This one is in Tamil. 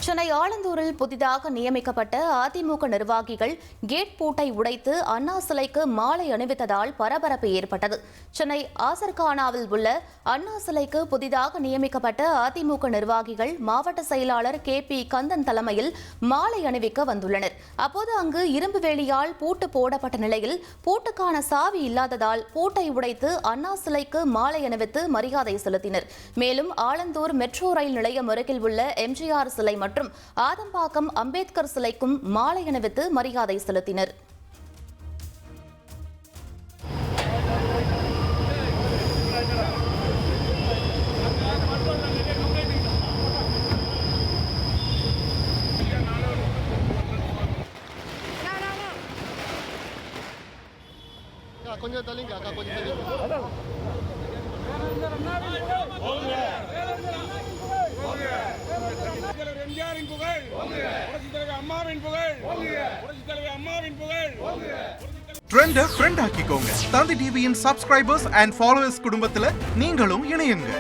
சென்னை ஆலந்தூரில் புதிதாக நியமிக்கப்பட்ட அதிமுக நிர்வாகிகள் கேட் பூட்டை உடைத்து அண்ணா சிலைக்கு மாலை அணிவித்ததால் பரபரப்பு ஏற்பட்டது. சென்னை ஆசர்கானாவில் உள்ள அண்ணா சிலைக்கு புதிதாக நியமிக்கப்பட்ட அதிமுக நிர்வாகிகள் மாவட்ட செயலாளர் KP கந்தன் தலைமையில் மாலை அணிவிக்க வந்துள்ளனர். அப்போது அங்கு இரும்பு வேலியால் பூட்டு போடப்பட்ட நிலையில் பூட்டுக்கான சாவி இல்லாததால் பூட்டை உடைத்து அண்ணா சிலைக்கு மாலை அணிவித்து மரியாதை செலுத்தினர். மேலும் ஆலந்தூர் மெட்ரோ ரயில் நிலையம் அருகில் உள்ள MGR சிலை மற்றும் ஆதம்பாக்கம் அம்பேத்கர் சிலைக்கும் மாலை அணிவித்து மரியாதை செலுத்தினர். கொஞ்சம் தள்ளிங்க அக்கா, கொஞ்சம் தள்ளிங்க. ட்ரெண்ட ஃப்ரெண்ட் ஆக்கிக்கோங்க. தந்தி டிவியின் சப்ஸ்கிரைபர்ஸ் அண்ட் ஃபாலோவர்ஸ் குடும்பத்துல நீங்களும் இணையுங்க.